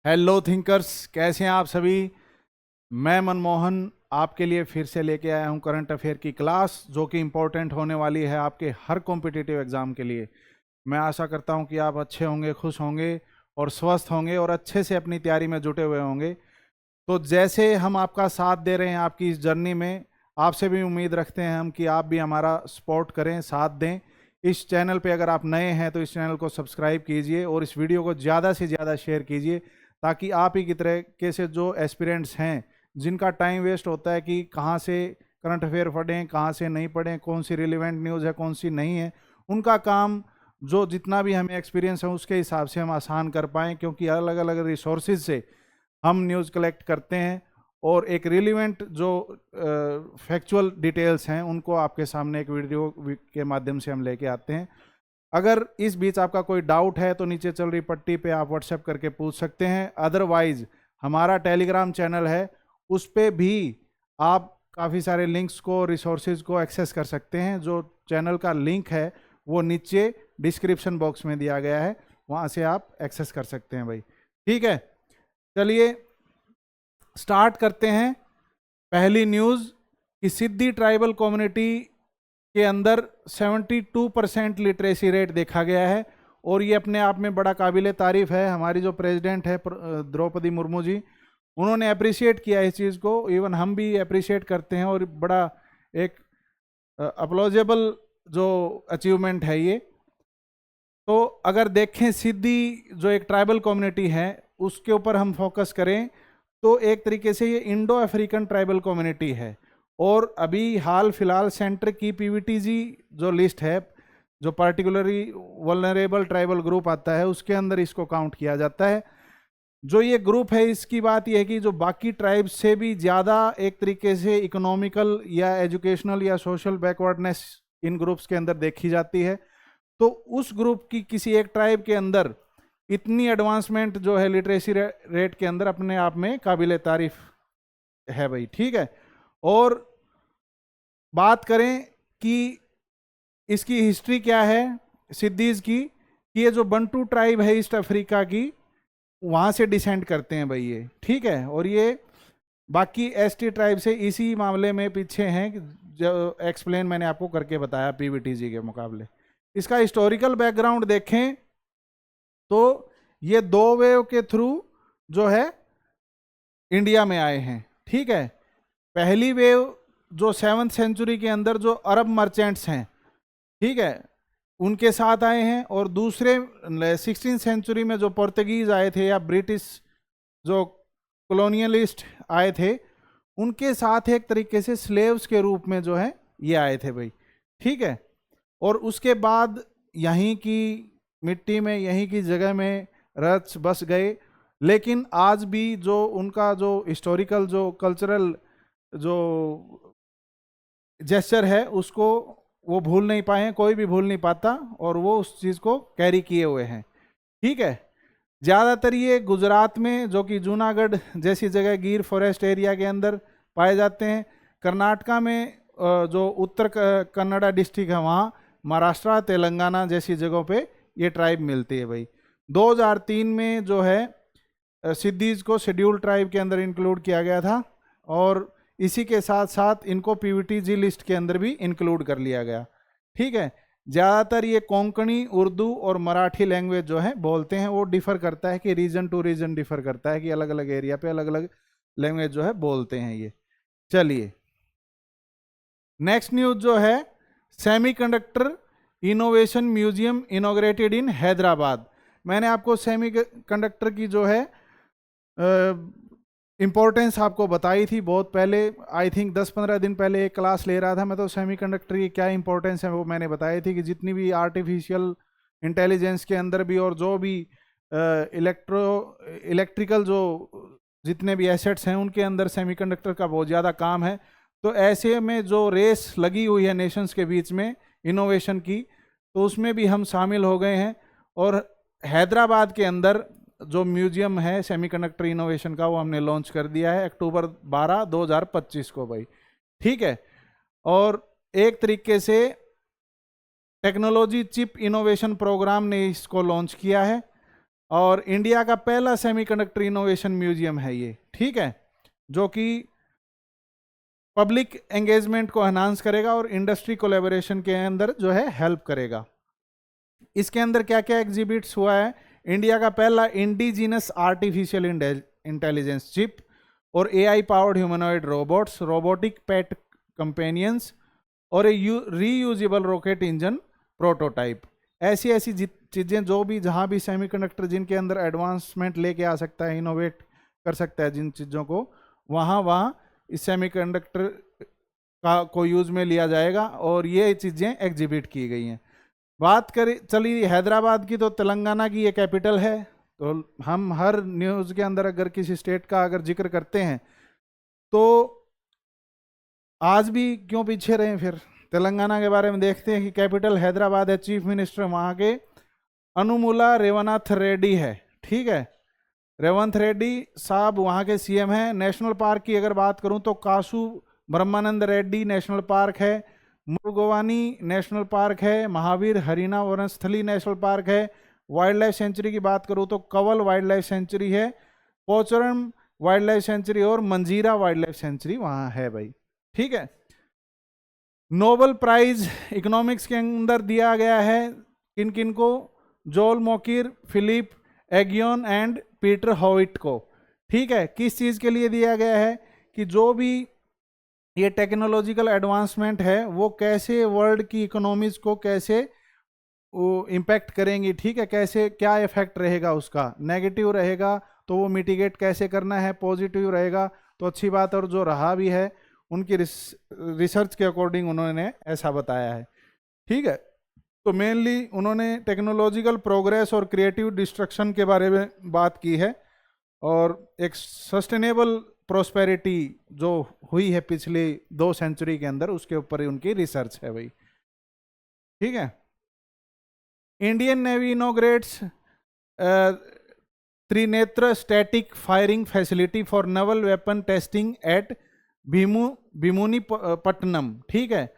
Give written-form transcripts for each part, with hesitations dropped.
Hello thinkers, कैसे हैं आप सभी। मैं मनमोहन आपके लिए फिर से लेके आया हूं करंट अफेयर की क्लास, जो कि इम्पोर्टेंट होने वाली है आपके हर कॉम्पिटिटिव एग्जाम के लिए। मैं आशा करता हूं कि आप अच्छे होंगे, खुश होंगे और स्वस्थ होंगे और अच्छे से अपनी तैयारी में जुटे हुए होंगे। तो जैसे हम आपका साथ दे रहे हैं आपकी इस जर्नी में, आपसे भी उम्मीद रखते हैं हम कि आप भी हमारा सपोर्ट करें, साथ दें। इस चैनल पे अगर आप नए हैं तो इस चैनल को सब्सक्राइब कीजिए और इस वीडियो को ज़्यादा से ज़्यादा शेयर कीजिए, ताकि आप ही की तरीके से जो एस्पिरेंट्स हैं, जिनका टाइम वेस्ट होता है कि कहाँ से करंट अफेयर पढ़ें, कहाँ से नहीं पढ़ें, कौन सी रिलेवेंट न्यूज़ है, कौन सी नहीं है, उनका काम जो जितना भी हमें एक्सपीरियंस है उसके हिसाब से हम आसान कर पाएँ, क्योंकि अलग अलग रिसोर्सेज से हम न्यूज़ कलेक्ट करते हैं और एक रिलीवेंट जो फैक्चुअल डिटेल्स हैं उनको आपके सामने एक वीडियो के माध्यम से हम लेके आते हैं। अगर इस बीच आपका कोई डाउट है तो नीचे चल रही पट्टी पे आप व्हाट्सएप करके पूछ सकते हैं। अदरवाइज हमारा टेलीग्राम चैनल है, उस पर भी आप काफ़ी सारे लिंक्स को, रिसोर्सेज को एक्सेस कर सकते हैं। जो चैनल का लिंक है वो नीचे डिस्क्रिप्शन बॉक्स में दिया गया है, वहाँ से आप एक्सेस कर सकते हैं भाई। ठीक है, चलिए स्टार्ट करते हैं। पहली न्यूज़ कि सिद्धी ट्राइबल कम्युनिटी के अंदर 72% लिटरेसी रेट देखा गया है, और ये अपने आप में बड़ा काबिल तारीफ है। हमारी जो प्रेसिडेंट है द्रौपदी मुर्मू जी, उन्होंने अप्रिशिएट किया इस चीज़ को। इवन हम भी अप्रिशिएट करते हैं, और बड़ा एक अप्लॉजेबल जो अचीवमेंट है ये। तो अगर देखें सिद्धी जो एक ट्राइबल कम्युनिटी है उसके ऊपर हम फोकस करें तो एक तरीके से ये इंडो अफ्रीकन ट्राइबल कम्युनिटी है। और अभी हाल फिलहाल सेंटर की पीवीटीजी जो लिस्ट है, जो पार्टिकुलरली वल्नरेबल ट्राइबल ग्रुप आता है, उसके अंदर इसको काउंट किया जाता है। जो ये ग्रुप है इसकी बात यह है कि जो बाकी ट्राइब्स से भी ज़्यादा एक तरीके से इकोनॉमिकल या एजुकेशनल या सोशल बैकवर्डनेस इन ग्रुप्स के अंदर देखी जाती है। तो उस ग्रुप की किसी एक ट्राइब के अंदर इतनी एडवांसमेंट जो है लिटरेसी रेट के अंदर, अपने आप में काबिल तारीफ है भाई। ठीक है, और बात करें कि इसकी हिस्ट्री क्या है सिद्धीज की, कि ये जो बंटू ट्राइब है ईस्ट अफ्रीका की, वहाँ से डिसेंड करते हैं भाई ये। ठीक है, और ये बाकी एसटी ट्राइब से इसी मामले में पीछे हैं, जो एक्सप्लेन मैंने आपको करके बताया पीवीटीजी के मुकाबले। इसका हिस्टोरिकल बैकग्राउंड देखें तो ये दो वेव के थ्रू जो है इंडिया में आए हैं। ठीक है, पहली वेव जो 7th सेंचुरी के अंदर जो अरब मर्चेंट्स हैं, ठीक है, उनके साथ आए हैं। और दूसरे 16th सेंचुरी में जो पुर्तगीज आए थे या ब्रिटिश जो कॉलोनियलिस्ट आए थे, उनके साथ एक तरीके से स्लेव्स के रूप में जो है ये आए थे भाई। ठीक है, और उसके बाद यहीं की मिट्टी में, यहीं की जगह में रच बस गए। लेकिन आज भी जो उनका जो हिस्टोरिकल जो कल्चरल जो जेस्चर है उसको वो भूल नहीं पाए हैं, कोई भी भूल नहीं पाता, और वो उस चीज़ को कैरी किए हुए हैं। ठीक है, ज़्यादातर ये गुजरात में, जो कि जूनागढ़ जैसी जगह गिर फॉरेस्ट एरिया के अंदर पाए जाते हैं। कर्नाटका में जो उत्तर कन्नड़ा डिस्ट्रिक्ट है वहाँ, महाराष्ट्र, तेलंगाना जैसी जगहों पे ये ट्राइब मिलती है भाई। 2003 में जो है सिद्धीज को शेड्यूल ट्राइब के अंदर इंक्लूड किया गया था, और इसी के साथ साथ इनको पीवीटीजी लिस्ट के अंदर भी इंक्लूड कर लिया गया। ठीक है, ज़्यादातर ये कोंकणी, उर्दू और मराठी लैंग्वेज जो है बोलते हैं। वो डिफ़र करता है कि रीजन टू रीजन डिफ़र करता है कि अलग अलग एरिया पे अलग अलग लैंग्वेज जो है बोलते हैं ये। चलिए नेक्स्ट न्यूज़ जो है, सेमीकंडक्टर इनोवेशन म्यूजियम इनॉग्रेटेड इन हैदराबाद। मैंने आपको सेमीकंडक्टर की जो है इम्पोर्टेंस आपको बताई थी बहुत पहले। आई थिंक 10-15 दिन पहले एक क्लास ले रहा था मैं, तो सेमीकंडक्टर की क्या इंपॉर्टेंस है वो मैंने बताई थी, कि जितनी भी आर्टिफिशियल इंटेलिजेंस के अंदर भी और जो भी इलेक्ट्रिकल जो जितने भी एसेट्स हैं उनके अंदर सेमीकंडक्टर का बहुत ज़्यादा काम है। तो ऐसे में जो रेस लगी हुई है नेशंस के बीच में इनोवेशन की, तो उसमें भी हम शामिल हो गए हैं। और हैदराबाद के अंदर जो म्यूजियम है सेमीकंडक्टर इनोवेशन का, वो हमने लॉन्च कर दिया है अक्टूबर 12, 2025 को भाई। ठीक है, और एक तरीके से टेक्नोलॉजी चिप इनोवेशन प्रोग्राम ने इसको लॉन्च किया है। और इंडिया का पहला सेमीकंडक्टर इनोवेशन म्यूजियम है ये, ठीक है, जो कि पब्लिक एंगेजमेंट को एनहांस करेगा और इंडस्ट्री कोलैबोरेशन के अंदर जो है हेल्प करेगा। इसके अंदर क्या क्या एग्जिबिट्स हुआ है? इंडिया का पहला इंडिजिनस आर्टिफिशियल इंटेलिजेंस चिप और AI powered humanoid robots, robotic pet companions और रीयूजेबल रॉकेट इंजन प्रोटोटाइप। ऐसी ऐसी चीज़ें जो भी जहाँ भी सेमीकंडक्टर जिनके अंदर एडवांसमेंट लेके आ सकता है, इनोवेट कर सकता है जिन चीज़ों को, वहाँ इस सेमीकंडक्टर को यूज़ में लिया जाएगा और ये चीज़ें एग्जिबिट की गई हैं। बात करें चली हैदराबाद की, तो तेलंगाना की ये कैपिटल है। तो हम हर न्यूज़ के अंदर अगर किसी स्टेट का अगर जिक्र करते हैं तो आज भी क्यों पीछे रहे? फिर तेलंगाना के बारे में देखते हैं कि कैपिटल हैदराबाद है, चीफ मिनिस्टर वहाँ के अनुमुला रेवनाथ रेड्डी है, ठीक है, रेवंत रेड्डी साहब वहाँ के सीएम हैं। नेशनल पार्क की अगर बात करूँ तो कासू ब्रह्मानंद रेड्डी नेशनल पार्क है, मुर्गोवानी नेशनल पार्क है, महावीर हरिना वनस्थली नेशनल पार्क है। वाइल्ड लाइफ सेंचुरी की बात करूँ तो कवल वाइल्ड लाइफ सेंचुरी है, पोचरम वाइल्ड लाइफ सेंचुरी और मंजीरा वाइल्ड लाइफ सेंचुरी वहाँ है भाई, ठीक है। नोबेल प्राइज इकोनॉमिक्स के अंदर दिया गया है किन किन को? Joel Mokyr, Philippe Aghion and Peter Howitt को, ठीक है। किस चीज़ के लिए दिया गया है? कि जो भी ये टेक्नोलॉजिकल एडवांसमेंट है वो कैसे वर्ल्ड की इकोनॉमीज को कैसे इम्पैक्ट करेंगी, ठीक है, कैसे क्या इफेक्ट रहेगा उसका, नेगेटिव रहेगा तो वो मिटिगेट कैसे करना है, पॉजिटिव रहेगा तो अच्छी बात, और जो रहा भी है उनकी रिसर्च के अकॉर्डिंग उन्होंने ऐसा बताया है, ठीक है। तो मेनली उन्होंने टेक्नोलॉजिकल प्रोग्रेस और क्रिएटिव डिस्ट्रक्शन के बारे में बात की है और एक सस्टेनेबल प्रोस्पेरिटी जो हुई है पिछले 2 सेंचुरी के अंदर उसके ऊपर उनकी रिसर्च है भाई, ठीक है। Indian navy inaugurates Trinetra static firing facility for naval weapon testing at Bheemunipatnam, ठीक है।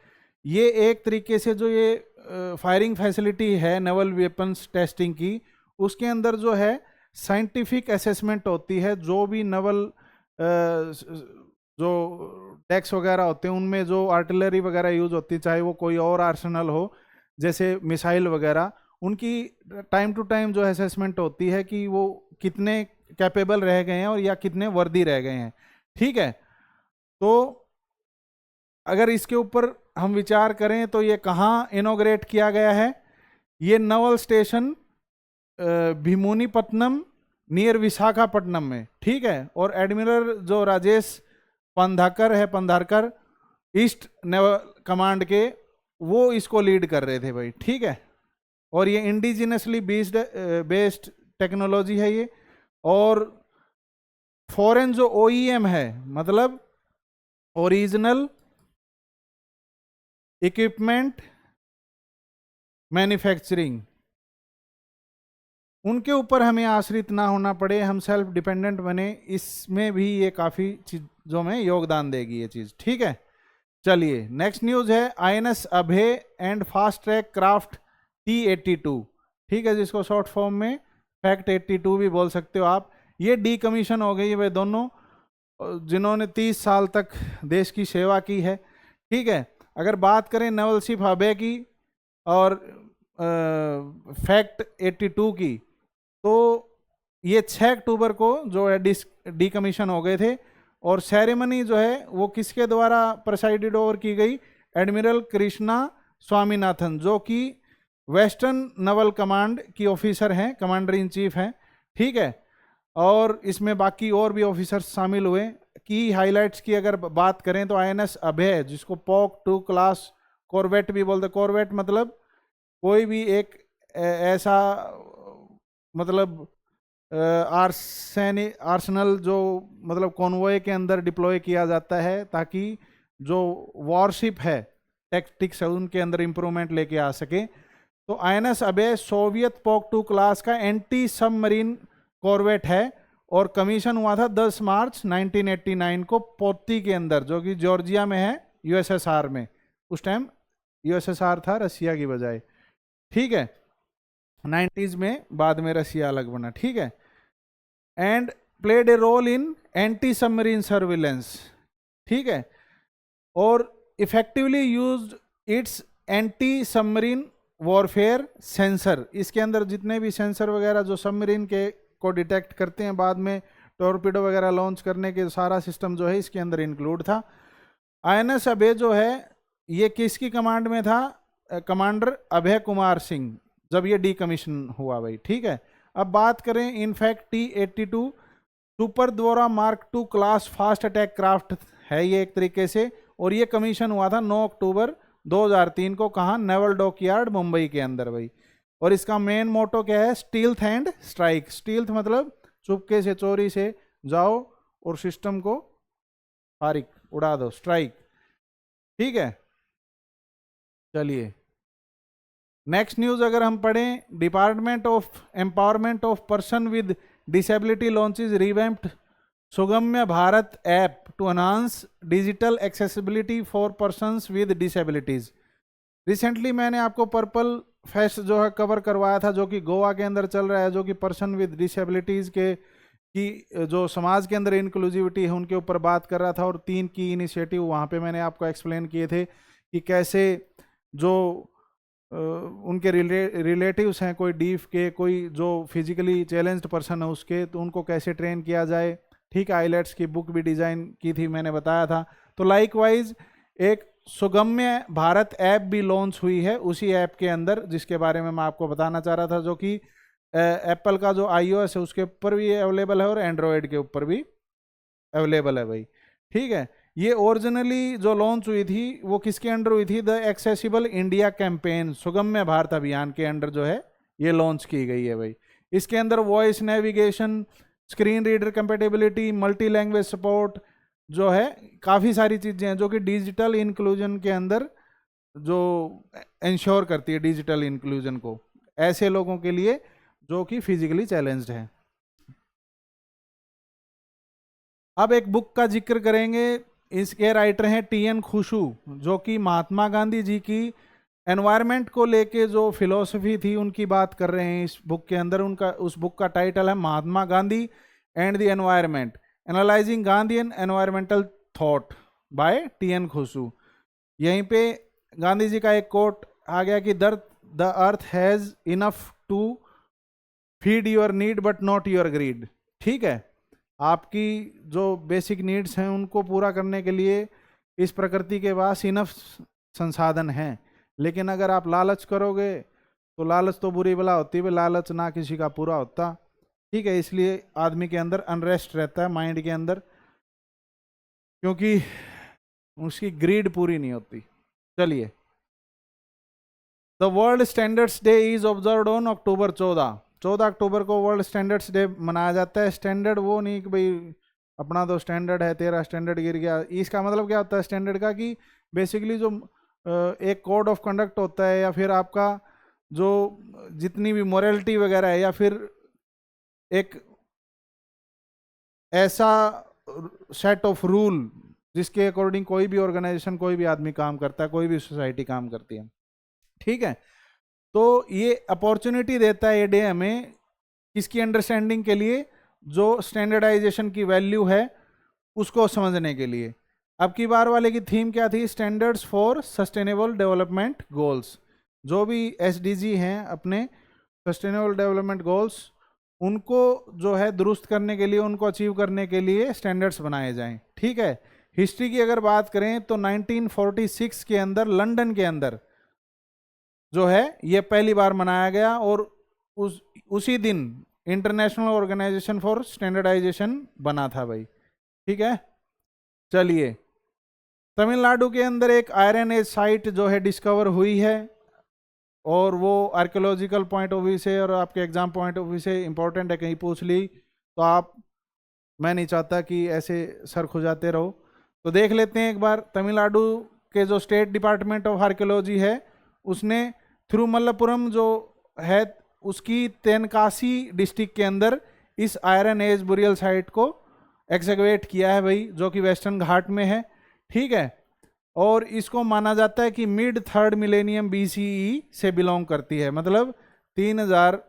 ये एक तरीके से जो ये फायरिंग फैसिलिटी है नवल वेपन्स टेस्टिंग की, उसके अंदर जो है साइंटिफिक असेसमेंट होती है, जो भी नवल जो टैक्स वगैरह होते हैं उनमें जो आर्टिलरी वगैरह यूज होती है, चाहे वो कोई और आर्सेनल हो जैसे मिसाइल वगैरह, उनकी टाइम टू टाइम जो असेसमेंट होती है कि वो कितने कैपेबल रह गए हैं और या कितने वर्दी रह गए हैं, ठीक है। तो अगर इसके ऊपर हम विचार करें तो ये कहाँ इनोग्रेट किया गया है? ये नवल स्टेशन भीमुनीपट्टनम नियर विशाखापट्टनम में, ठीक है। और एडमिरल जो राजेश पंधारकर ईस्ट नेवल कमांड के, वो इसको लीड कर रहे थे भाई, ठीक है। और ये इंडिजिनसली बेस्ड टेक्नोलॉजी है ये, और फॉरेन जो OEM है मतलब ओरिजिनल इक्विपमेंट मैन्युफैक्चरिंग, उनके ऊपर हमें आश्रित ना होना पड़े, हम सेल्फ डिपेंडेंट बने, इसमें भी ये काफ़ी चीज़ों में योगदान देगी ये चीज़, ठीक है। चलिए नेक्स्ट न्यूज़ है INS Abhay and fast track craft T82, ठीक है, जिसको शॉर्ट फॉर्म में फैक्ट 82 भी बोल सकते हो आप। ये डीकमीशन हो गई है वे दोनों जिन्होंने 30 साल तक देश की सेवा की है, ठीक है। अगर बात करें नवल शिप अभय की और फैक्ट 82 की, तो ये 6 अक्टूबर को जो है डीकमीशन हो गए थे, और सेरेमनी जो है वो किसके द्वारा प्रेसाइडेड ओवर की गई? एडमिरल कृष्णा स्वामीनाथन, जो कि वेस्टर्न नवल कमांड की ऑफिसर हैं, कमांडर इन चीफ हैं, ठीक है। और इसमें बाकी और भी ऑफिसर्स शामिल हुए। की हाइलाइट्स की अगर बात करें तो INS अभय, जिसको POC 2 क्लास कॉर्वेट भी बोलते, कॉर्वेट मतलब कोई भी एक ऐसा मतलब आर्सनल जो मतलब कॉन्वॉय के अंदर डिप्लॉय किया जाता है ताकि जो वॉरशिप है टैक्टिक्स है उनके अंदर इंप्रूवमेंट लेके आ सके। तो INS अभय सोवियत POC 2 क्लास का एंटी सबमरीन कॉर्वेट है और कमीशन हुआ था 10 मार्च 1989 को पोती के अंदर, जो कि जॉर्जिया में है, USSR में। उस टाइम USSR था रसिया की बजाय, ठीक है। 90s में, बाद में रसिया अलग बना, ठीक है। And played a role in anti submarine surveillance, ठीक है, और effectively used its anti submarine warfare sensor. इसके अंदर जितने भी सेंसर वगैरह जो सबमरीन के को डिटेक्ट करते हैं, बाद में टॉर्पीडो वगैरह लॉन्च करने के सारा सिस्टम जो है इसके अंदर इंक्लूड था। आईएनएस अभय जो है ये किसकी कमांड में था? कमांडर अभय कुमार सिंह, जब ये डीकमीशन हुआ भाई, ठीक है। अब बात करें इनफैक्ट T-82 सुपर द्वारा mark 2 class fast attack craft है ये एक तरीके से, और ये कमीशन हुआ था 9 अक्टूबर 2003 को, कहाँ? नेवल डॉकयार्ड मुंबई के अंदर भाई। और इसका मेन मोटो क्या है? Stealth and strike. स्टील्थ मतलब चुपके से, चोरी से जाओ और सिस्टम को फारिग उड़ा दो, स्ट्राइक, ठीक है। चलिए नेक्स्ट न्यूज अगर हम पढ़ें, department of empowerment of person with disability launches revamped Sugamya Bharat app to enhance digital accessibility for persons with disabilities. Recently मैंने आपको पर्पल फेस्ट जो है कवर करवाया था, जो कि गोवा के अंदर चल रहा है, जो कि पर्सन विद डिसेबिलिटीज के की जो समाज के अंदर इंक्लूसिविटी है उनके ऊपर बात कर रहा था, और 3 की इनिशिएटिव वहाँ पे मैंने आपको एक्सप्लेन किए थे कि कैसे जो उनके रिलेटिव्स हैं, कोई डीफ के, कोई जो फिजिकली चैलेंज्ड पर्सन है उसके, तो उनको कैसे ट्रेन किया जाए, ठीक है। आईलेट्स की बुक भी डिज़ाइन की थी, मैंने बताया था। तो लाइकवाइज एक सुगम्य भारत ऐप भी लॉन्च हुई है उसी ऐप के अंदर, जिसके बारे में मैं आपको बताना चाह रहा था, जो कि एप्पल का जो iOS है उसके ऊपर भी अवेलेबल है और एंड्रॉयड के ऊपर भी अवेलेबल है भाई, ठीक है। ये ओरिजिनली जो लॉन्च हुई थी वो किसके अंडर हुई थी? द एक्सेसिबल इंडिया कैंपेन, सुगम्य भारत अभियान के अंडर जो है ये लॉन्च की गई है भाई। इसके अंदर voice navigation, screen reader compatibility, multi language support जो है, काफ़ी सारी चीज़ें हैं जो कि डिजिटल इंक्लूजन के अंदर जो इंश्योर करती है डिजिटल इंक्लूजन को ऐसे लोगों के लिए जो कि फिजिकली चैलेंज्ड हैं। अब एक बुक का जिक्र करेंगे, इसके राइटर हैं TN खुशू, जो कि महात्मा गांधी जी की एनवायरनमेंट को लेके जो फिलॉसफी थी उनकी बात कर रहे हैं इस बुक के अंदर। उनका उस बुक का टाइटल है Mahatma Gandhi and the environment, analysing Gandhian environmental thought by TN Khoshoo. यहीं पे गांधी जी का एक कोट आ गया कि the earth has enough to feed your need but not your greed, ठीक है। आपकी जो बेसिक नीड्स हैं उनको पूरा करने के लिए इस प्रकृति के पास इनफ संसाधन हैं, लेकिन अगर आप लालच करोगे तो लालच तो बुरी बला होती है, लालच ना किसी का पूरा होता, ठीक है। इसलिए आदमी के अंदर अनरेस्ट रहता है माइंड के अंदर, क्योंकि उसकी ग्रीड पूरी नहीं होती। चलिए, the world standards day is observed on October 14 अक्टूबर को वर्ल्ड स्टैंडर्ड्स डे मनाया जाता है। स्टैंडर्ड वो नहीं कि भाई अपना तो स्टैंडर्ड है, तेरा स्टैंडर्ड गिर गया। इसका मतलब क्या होता है स्टैंडर्ड का? कि बेसिकली जो एक कोड ऑफ कंडक्ट होता है, या फिर आपका जो जितनी भी मोरालिटी वगैरह है, या फिर एक ऐसा सेट ऑफ रूल जिसके अकॉर्डिंग कोई भी ऑर्गेनाइजेशन, कोई भी आदमी काम करता है, कोई भी सोसाइटी काम करती है, ठीक है। तो ये अपॉर्चुनिटी देता है ये डे हमें किसकी अंडरस्टैंडिंग के लिए? जो स्टैंडर्डाइजेशन की वैल्यू है उसको समझने के लिए। अब की बार वाले की थीम क्या थी? Standards for sustainable development goals. जो भी SDG हैं अपने सस्टेनेबल डेवलपमेंट गोल्स, उनको जो है दुरुस्त करने के लिए, उनको अचीव करने के लिए स्टैंडर्ड्स बनाए जाएं, ठीक है। हिस्ट्री की अगर बात करें तो 1946 के अंदर लंदन के अंदर जो है ये पहली बार मनाया गया, और उसी दिन इंटरनेशनल ऑर्गेनाइजेशन फॉर स्टैंडर्डाइजेशन बना था भाई, ठीक है। चलिए, तमिलनाडु के अंदर एक आयरन एज साइट जो है डिस्कवर हुई है, और वो आर्कियोलॉजिकल पॉइंट ऑफ व्यू से और आपके एग्जाम पॉइंट ऑफ व्यू से इंपॉर्टेंट है, कहीं पूछ ली तो आप, मैं नहीं चाहता कि ऐसे सर खुजाते रहो। तो देख लेते हैं एक बार, तमिलनाडु के जो स्टेट डिपार्टमेंट ऑफ आर्कियोलॉजी है उसने थिरुमल्लपुरम जो है उसकी तेनकासी डिस्ट्रिक्ट के अंदर इस आयरन एज बुरियल साइट को एक्सकवेट किया है भाई, जो कि वेस्टर्न घाट में है, ठीक है। और इसको माना जाता है कि मिड 3rd मिलेनियम BCE से बिलोंग करती है, मतलब 3000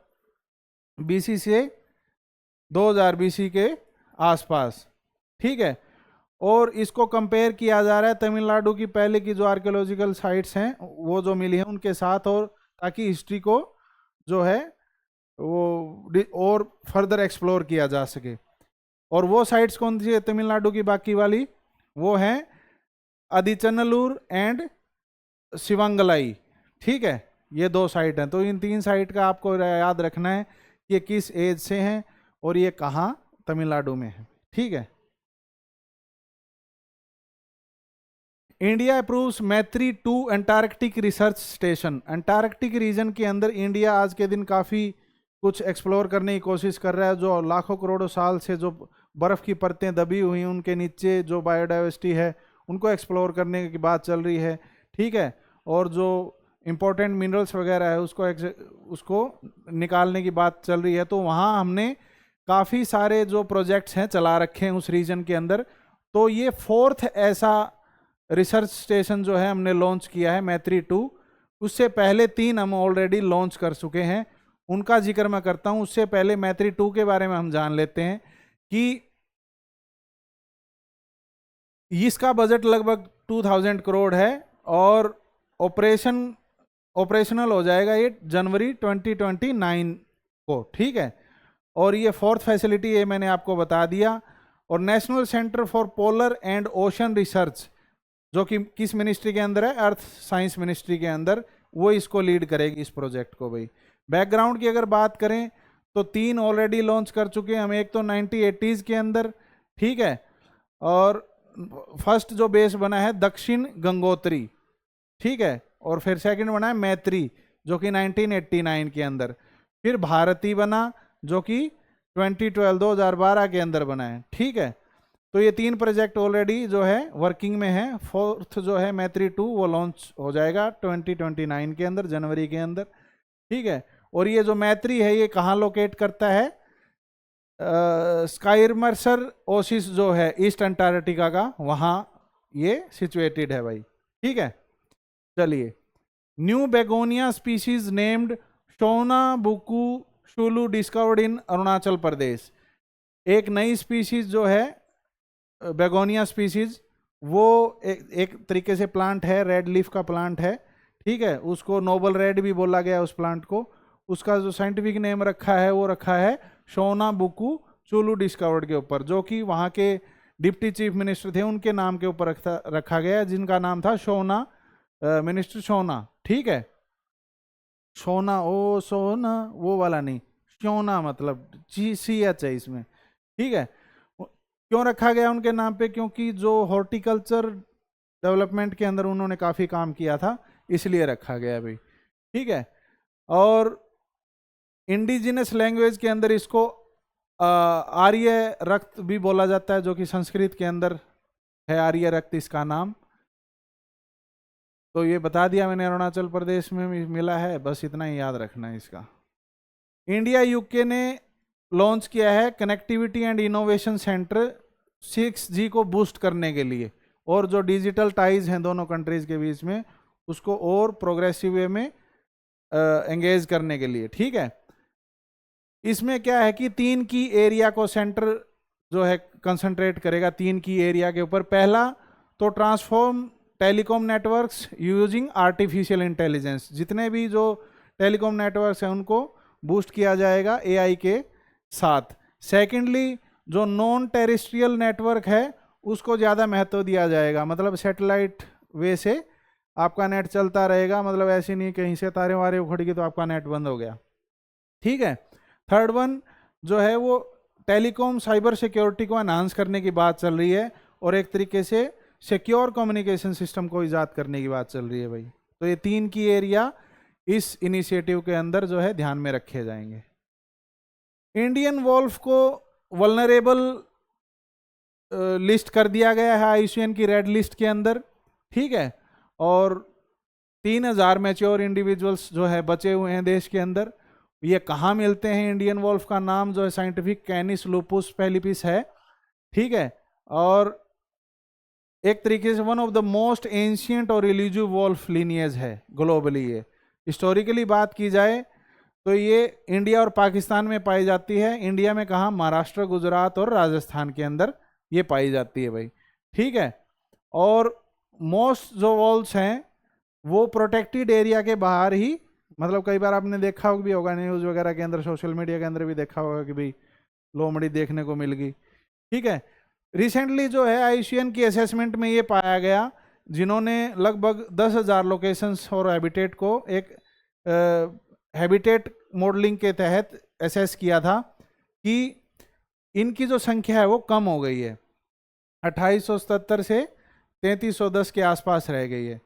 BC से 2000 BC के आसपास, ठीक है। और इसको कंपेयर किया जा रहा है तमिलनाडु की पहले की जो आर्कियोलॉजिकल साइट्स हैं वो जो मिली हैं उनके साथ, और ताकि हिस्ट्री को जो है वो और फर्दर एक्सप्लोर किया जा सके। और वो साइट्स कौन सी है तमिलनाडु की बाकी वाली, वो हैं आदिचनल्लूर एंड शिवंगलाई, ठीक है। ये 2 साइट हैं। तो इन 3 साइट का आपको याद रखना है कि ये किस एज से हैं और ये कहाँ तमिलनाडु में है, ठीक है। India approves Maitri 2 Antarctic research station. Antarctic region के अंदर इंडिया आज के दिन काफ़ी कुछ एक्सप्लोर करने की कोशिश कर रहा है। जो लाखों करोड़ों साल से जो बर्फ़ की परतें दबी हुई हैं उनके नीचे जो बायोडाइवर्सिटी है उनको एक्सप्लोर करने की बात चल रही है, ठीक है। और जो इम्पोर्टेंट मिनरल्स वगैरह है उसको निकालने की बात चल रही है। तो वहाँ हमने काफ़ी सारे जो प्रोजेक्ट्स हैं चला रखे हैं उस रीजन के अंदर। तो ये 4th ऐसा रिसर्च स्टेशन जो है हमने लॉन्च किया है, मैत्री 2। उससे पहले 3 हम ऑलरेडी लॉन्च कर चुके हैं, उनका जिक्र मैं करता हूं। उससे पहले मैत्री 2 के बारे में हम जान लेते हैं कि इसका बजट लगभग 2000 करोड़ है और ऑपरेशनल हो जाएगा ये जनवरी 2029 को, ठीक है। और ये 4th फैसिलिटी ये मैंने आपको बता दिया। और national centre for polar and ocean research जो कि किस मिनिस्ट्री के अंदर है, अर्थ साइंस मिनिस्ट्री के अंदर, वो इसको लीड करेगी इस प्रोजेक्ट को। भाई बैकग्राउंड की अगर बात करें तो 3 ऑलरेडी लॉन्च कर चुके हैं हम। एक तो 1980s के अंदर, ठीक है। और फर्स्ट जो बेस बना है दक्षिण गंगोत्री, ठीक है। और फिर सेकंड बना है मैत्री जो कि 1989 के अंदर। फिर भारती बना जो कि 2012 के अंदर बना है, ठीक है। तो ये 3 प्रोजेक्ट ऑलरेडी जो है वर्किंग में है। 4th जो है मैत्री 2 वो लॉन्च हो जाएगा 2029 के अंदर, जनवरी के अंदर, ठीक है। और ये जो मैत्री है ये कहाँ लोकेट करता है, स्काईमर्सर ओसिस जो है ईस्ट अंटार्कटिका का, वहाँ ये सिचुएटेड है भाई, ठीक है। चलिए, new begonia species named Shona Buku Shulu discovered in Arunachal Pradesh. एक नई स्पीशीज जो है बेगोनिया स्पीशीज, वो एक तरीके से प्लांट है, रेड लीफ का प्लांट है, ठीक है। उसको नोबल रेड भी बोला गया उस प्लांट को। उसका जो साइंटिफिक नेम रखा है वो रखा है शोना बुकू चुलू डिस्कवर्ड के ऊपर, जो कि वहाँ के डिप्टी चीफ मिनिस्टर थे उनके नाम के ऊपर रखा गया, जिनका नाम था शोना, मिनिस्टर शोना, ठीक है। शोना ओ सोना वो वाला नहीं, शोना मतलब CH है इसमें, ठीक है। क्यों रखा गया उनके नाम पे, क्योंकि जो हॉर्टिकल्चर डेवलपमेंट के अंदर उन्होंने काफ़ी काम किया था, इसलिए रखा गया भाई, ठीक है। और इंडिजिनस लैंग्वेज के अंदर इसको आर्य रक्त भी बोला जाता है, जो कि संस्कृत के अंदर है आर्य रक्त इसका नाम। तो ये बता दिया मैंने, अरुणाचल प्रदेश में मिला है, बस इतना ही याद रखना है इसका। इंडिया यूके ने लॉन्च किया है connectivity and innovation centre 6G को बूस्ट करने के लिए, और जो डिजिटल टाइज हैं दोनों कंट्रीज के बीच में उसको और प्रोग्रेसिव वे में एंगेज करने के लिए, ठीक है। इसमें क्या है कि 3 की एरिया को सेंटर जो है कंसंट्रेट करेगा 3 की एरिया के ऊपर। पहला तो transform telecom networks using artificial intelligence, जितने भी जो टेलीकॉम नेटवर्क्स हैं उनको बूस्ट किया जाएगा AI के साथ। सेकेंडली जो नॉन टेरेस्ट्रियल नेटवर्क है उसको ज़्यादा महत्व दिया जाएगा, मतलब सैटेलाइट वे से आपका नेट चलता रहेगा, मतलब ऐसे नहीं कहीं से तारे वारे उखड़ गए तो आपका नेट बंद हो गया, ठीक है। थर्ड वन जो है वो टेलीकॉम साइबर सिक्योरिटी को एनहांस करने की बात चल रही है, और एक तरीके से सिक्योर कम्युनिकेशन सिस्टम को ईजाद करने की बात चल रही है भाई। तो ये 3 की एरिया इस इनिशिएटिव के अंदर जो है ध्यान में रखे जाएंगे। इंडियन वोल्फ को वल्नरेबल लिस्ट कर दिया गया है IUCN की रेड लिस्ट के अंदर, ठीक है। और 3000 मैच्योर इंडिविजुअल्स जो है बचे हुए हैं देश के अंदर। ये कहाँ मिलते हैं, इंडियन वोल्फ का नाम जो है साइंटिफिक कैनिस लूपुस पेलिपिस है, ठीक है। और एक तरीके से one of the most ancient और रिलीजिव वोल्फ लीनियज है ग्लोबली। ये हिस्टोरिकली बात की जाए तो ये इंडिया और पाकिस्तान में पाई जाती है। इंडिया में कहाँ? महाराष्ट्र, गुजरात और राजस्थान के अंदर ये पाई जाती है भाई, ठीक है। और मोस्ट जो वॉल्स हैं वो प्रोटेक्टेड एरिया के बाहर ही, मतलब कई बार आपने देखा भी होगा न्यूज़ वगैरह के अंदर, सोशल मीडिया के अंदर भी देखा होगा कि भाई लोमड़ी देखने को मिल गई, ठीक है। रिसेंटली जो है आईयूसीएन की असेसमेंट में ये पाया गया, जिन्होंने लगभग 10,000 लोकेशंस और हैबिटेट को एक हैबिटेट मॉडलिंग के तहत एसेस किया था कि इनकी जो संख्या है वो कम हो गई है, 2877 से 3310 के आसपास रह गई है,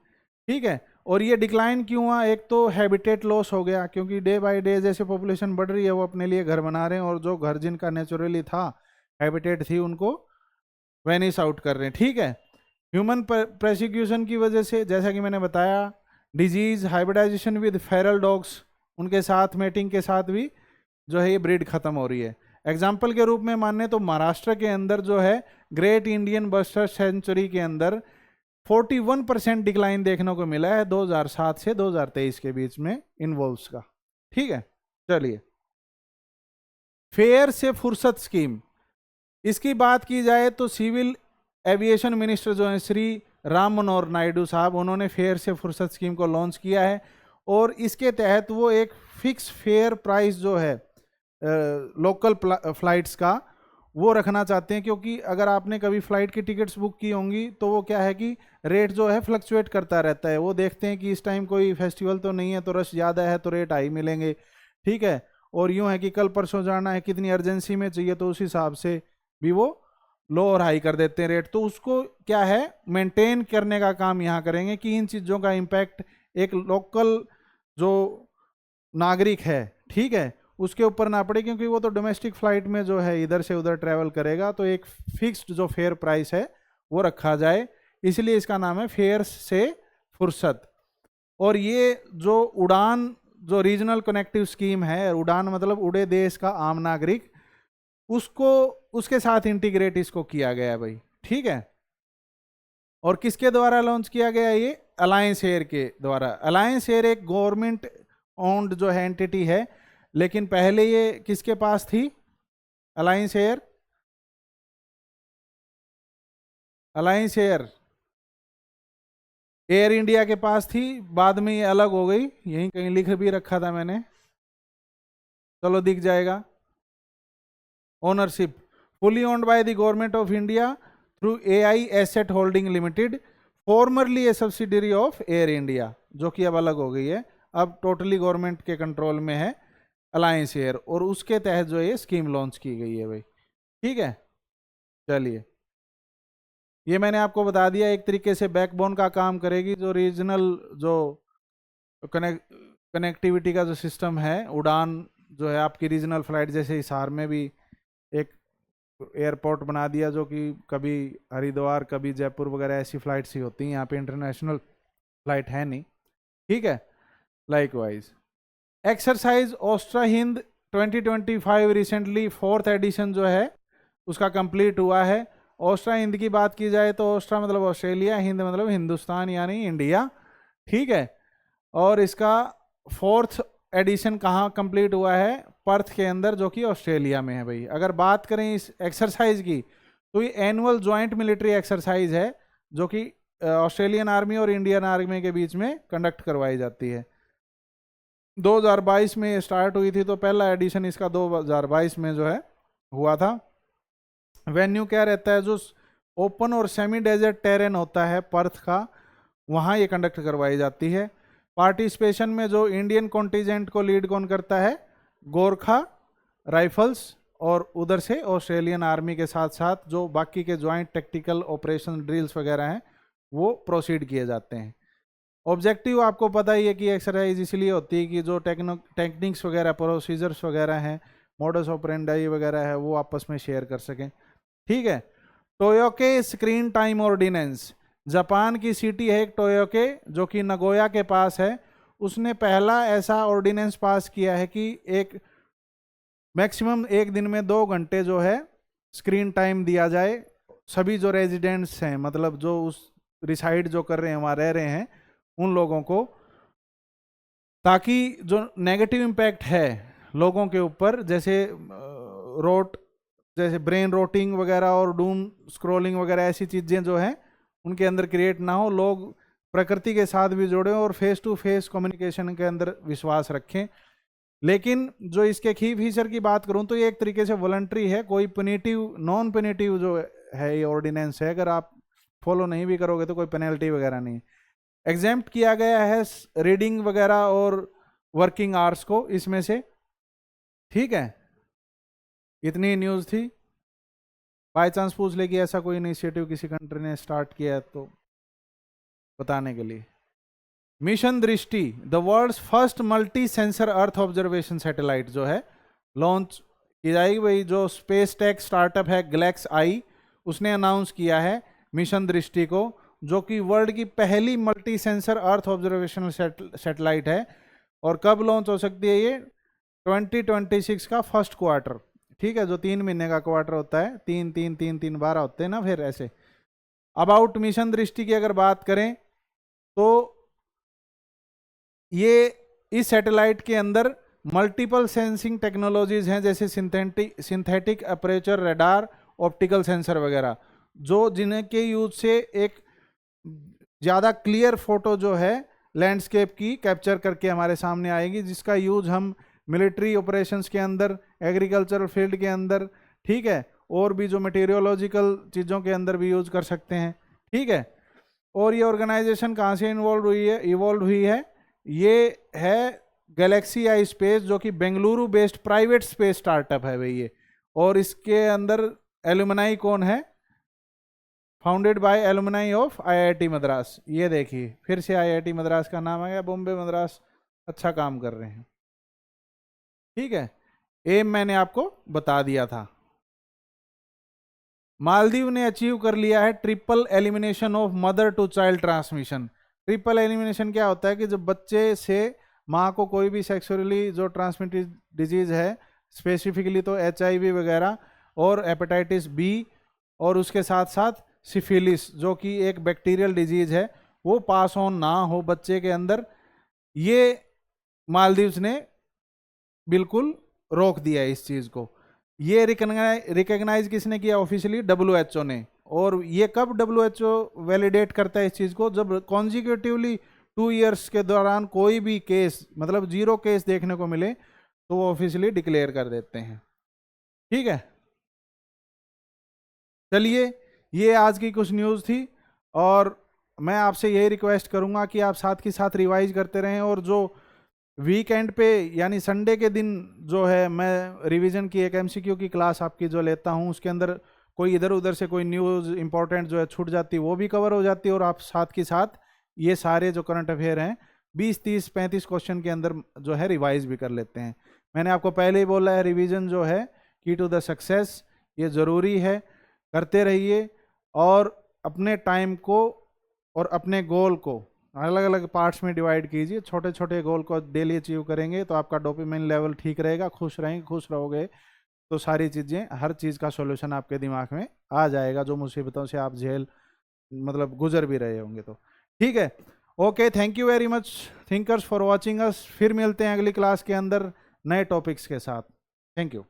ठीक है। और ये डिक्लाइन क्यों हुआ? एक तो हैबिटेट लॉस हो गया, क्योंकि डे बाय डे जैसे पॉपुलेशन बढ़ रही है वो अपने लिए घर बना रहे हैं, और जो घर जिनका नेचुरली था, हैबिटेट थी, उनको वेनिस आउट कर रहे हैं, ठीक है। ह्यूमन प्रोसिक्यूशन की वजह से, जैसा कि मैंने बताया, disease, hybridization with feral dogs, उनके साथ मेटिंग के साथ भी जो है ये ब्रीड खत्म हो रही है। एग्जाम्पल के रूप में माने तो महाराष्ट्र के अंदर जो है ग्रेट इंडियन बस्टर सेंचुरी के अंदर 41% डिक्लाइन देखने को मिला है 2007 से 2023 के बीच में इन वोल्व्स का, ठीक है। चलिए, फेयर से फुर्सत स्कीम, इसकी बात की जाए तो सिविल एविएशन मिनिस्टर जो है श्री राम मनोहर नायडू साहब, उन्होंने फेयर से फुर्सत स्कीम को लॉन्च किया है, और इसके तहत वो एक फिक्स फेयर प्राइस जो है लोकल फ्लाइट्स का वो रखना चाहते हैं। क्योंकि अगर आपने कभी फ्लाइट की टिकट्स बुक की होंगी तो वो क्या है कि रेट जो है फ्लक्चुएट करता रहता है, वो देखते हैं कि इस टाइम कोई फेस्टिवल तो नहीं है तो रश ज़्यादा है तो रेट हाई मिलेंगे, ठीक है। और यूँ है कि कल परसों जाना है, कितनी अर्जेंसी में चाहिए, तो उस हिसाब से भी वो लो और हाई कर देते हैं रेट। तो उसको क्या है, मेंटेन करने का काम यहाँ करेंगे कि इन चीज़ों का इम्पैक्ट एक लोकल जो नागरिक है, ठीक है, उसके ऊपर ना पड़े, क्योंकि वो तो डोमेस्टिक फ्लाइट में जो है इधर से उधर ट्रैवल करेगा, तो एक फिक्स्ड जो फेयर प्राइस है वो रखा जाए, इसलिए इसका नाम है फेयर से फुर्सत। और ये जो उड़ान, जो रीजनल कनेक्टिव स्कीम है, उड़ान मतलब उड़े देश का आम नागरिक, उसको उसके साथ इंटीग्रेट इसको किया गया है भाई, ठीक है। और किसके द्वारा लॉन्च किया गया? ये अलायंस एयर के द्वारा। अलायंस एयर एक गवर्नमेंट ओन्ड जो है एंटिटी है, लेकिन पहले ये किसके पास थी? Alliance air, alliance air air India के पास थी, बाद में ये अलग हो गई, यहीं कहीं लिख भी रखा था मैंने, चलो दिख जाएगा। Ownership fully owned by the government of India through AI Asset Holding Limited, formerly a subsidiary of Air India, जो कि अब अलग हो गई है, अब टोटली गवर्नमेंट के कंट्रोल में है अलायंस एयर, और उसके तहत जो ये स्कीम लॉन्च की गई है भाई, ठीक है। चलिए, ये मैंने आपको बता दिया, एक तरीके से बैकबोन का काम करेगी, जो रीजनल जो कनेक्टिविटी का जो सिस्टम है, उड़ान जो है आपकी रीजनल फ्लाइट, जैसे हिसार में भी एक एयरपोर्ट बना दिया, जो कि कभी हरिद्वार कभी जयपुर वगैरह ऐसी फ्लाइट्स ही होती हैं, यहाँ पे इंटरनेशनल फ्लाइट है नहीं, ठीक है। Likewise exercise Austrahind 2025 recently 4th edition जो है उसका कंप्लीट हुआ है। ओस्ट्रा हिंद की बात की जाए तो ओस्ट्रा मतलब ऑस्ट्रेलिया, हिंद मतलब हिंदुस्तान यानी इंडिया, ठीक है। और इसका 4th एडिशन कहाँ कंप्लीट हुआ है? पर्थ के अंदर, जो कि ऑस्ट्रेलिया में है भाई। अगर बात करें इस एक्सरसाइज की, तो ये एनुअल ज्वाइंट मिलिट्री एक्सरसाइज है, जो कि ऑस्ट्रेलियन आर्मी और इंडियन आर्मी के बीच में कंडक्ट करवाई जाती है। 2022 में स्टार्ट हुई थी, तो पहला एडिशन इसका 2022 में जो है हुआ था। वेन्यू क्या रहता है? जो ओपन और सेमी डेजर्ट टेरेन होता है पर्थ का, वहाँ ये कंडक्ट करवाई जाती है। पार्टिसिपेशन में जो इंडियन कॉन्टिजेंट को लीड कौन करता है? गोरखा राइफल्स, और उधर से ऑस्ट्रेलियन आर्मी के साथ साथ जो बाकी के ज्वाइंट टेक्टिकल ऑपरेशन ड्रिल्स वगैरह हैं वो प्रोसीड किए जाते हैं। ऑब्जेक्टिव आपको पता ही है कि एक्सरसाइज इसलिए होती है कि जो टेक्निक्स वगैरह, प्रोसीजर्स वगैरह हैं, मॉडस ऑपरेंडाई वगैरह है, वो आपस में शेयर कर सकें, ठीक है। टोयोके स्क्रीन टाइम ऑर्डिनेंस, जापान की सिटी है एक टोयोके, जो कि नगोया के पास है। उसने पहला ऐसा ऑर्डिनेंस पास किया है कि एक मैक्सिमम एक दिन में 2 घंटे जो है स्क्रीन टाइम दिया जाए सभी जो रेजिडेंट्स हैं, मतलब जो उस रिसाइड जो कर रहे हैं, वहाँ रह रहे हैं, उन लोगों को, ताकि जो नेगेटिव इम्पैक्ट है लोगों के ऊपर, जैसे रोट जैसे ब्रेन रोटिंग वगैरह और डूम स्क्रोलिंग वगैरह ऐसी चीज़ें जो हैं उनके अंदर क्रिएट ना हो, लोग प्रकृति के साथ भी जुड़े और फेस टू फेस कम्युनिकेशन के अंदर विश्वास रखें। लेकिन जो इसके की फीचर की बात करूं तो ये एक तरीके से वॉलंटरी है, कोई पेनेटिव नॉन पेनेटिव जो है ये ऑर्डिनेंस है, अगर आप फॉलो नहीं भी करोगे तो कोई पेनल्टी वगैरह नहीं। एग्जेम्प्ट किया गया है रीडिंग वगैरह और वर्किंग आवर्स को इसमें से, ठीक है। इतनी न्यूज़ थी। बाय चांस पूछ ले कि ऐसा कोई इनिशिएटिव किसी कंट्री ने स्टार्ट किया है तो बताने के लिए। Mission Drishti, the world's first multi sensor earth observation satellite जो है लॉन्च की जाएगी। भाई जो स्पेस टेक स्टार्टअप है गैलेक्स आई, उसने अनाउंस किया है मिशन दृष्टि को, जो कि वर्ल्ड की पहली मल्टी सेंसर अर्थ ऑब्जर्वेशनल सैटेलाइट है। और कब लॉन्च हो सकती है ये? 2026 का फर्स्ट क्वार्टर, ठीक है। जो 3 महीने का क्वार्टर होता है, 3 12 होते हैं ना, फिर ऐसे। अबाउट मिशन दृष्टि की अगर बात करें तो ये इस सैटेलाइट के अंदर मल्टीपल सेंसिंग टेक्नोलॉजीज हैं, जैसे synthetic aperture radar, optical sensor वगैरह, जो जिनके यूज से एक ज़्यादा क्लियर फोटो जो है लैंडस्केप की कैप्चर करके हमारे सामने आएगी, जिसका यूज हम मिलिट्री ऑपरेशंस के अंदर, एग्रीकल्चरल फील्ड के अंदर, ठीक है, और भी जो मटेरियोलॉजिकल चीज़ों के अंदर भी यूज कर सकते हैं, ठीक है। और ये ऑर्गेनाइजेशन कहाँ से इवॉल्व हुई है? ये है गैलेक्सी आई स्पेस, जो कि Bengaluru based private space startup है भाई ये। और इसके अंदर एलुमनाई कौन है? Founded by alumni of IIT Madras. ये देखिए फिर से आईआईटी मद्रास का नाम आ गया, बॉम्बे मद्रास अच्छा काम कर रहे हैं, ठीक है। एम मैंने आपको बता दिया था। मालदीव ने अचीव कर लिया है triple elimination of mother to child transmission. Triple elimination क्या होता है कि जब बच्चे से माँ को कोई भी सेक्सुअली जो ट्रांसमिटेड डिजीज है, स्पेसिफिकली तो HIV वगैरह और हेपेटाइटिस बी, और उसके साथ साथ सिफिलिस जो कि एक बैक्टीरियल डिजीज है, वो पास ऑन ना हो बच्चे के अंदर, ये मालदीव्स ने बिल्कुल रोक दिया है इस चीज़ को। ये रिकग्नाइज किसने किया ऑफिशियली? WHO ने। और ये कब WHO वैलिडेट करता है इस चीज़ को? जब कॉन्जिक्यूटिवली 2 ईयर्स के दौरान कोई भी केस, मतलब 0 केस देखने को मिले, तो वो ऑफिशियली डिक्लेयर कर देते हैं, ठीक है। चलिए, ये आज की कुछ न्यूज़ थी, और मैं आपसे यही रिक्वेस्ट करूंगा कि आप साथ के साथ रिवाइज करते रहें, और जो वीकेंड पे यानी संडे के दिन जो है मैं रिवीजन की एक MCQ की क्लास आपकी जो लेता हूँ, उसके अंदर कोई इधर उधर से कोई न्यूज़ इंपॉर्टेंट जो है छूट जाती है वो भी कवर हो जाती है, और आप साथ के साथ ये सारे जो करंट अफेयर हैं 20 30 35 क्वेश्चन के अंदर जो है रिवाइज भी कर लेते हैं। मैंने आपको पहले ही बोला है, रिवीजन जो है की टू द सक्सेस, ये ज़रूरी है, करते रहिए। और अपने टाइम को और अपने गोल को अलग अलग पार्ट्स में डिवाइड कीजिए। छोटे छोटे गोल को डेली अचीव करेंगे तो आपका डोपामिन लेवल ठीक रहेगा, खुश रहेंगे, खुश रहोगे तो सारी चीज़ें, हर चीज़ का सॉल्यूशन आपके दिमाग में आ जाएगा, जो मुसीबतों से आप मतलब गुजर भी रहे होंगे तो, ठीक है। Okay, thank you very much thinkers for watching us. फिर मिलते हैं अगली क्लास के अंदर नए टॉपिक्स के साथ। Thank you.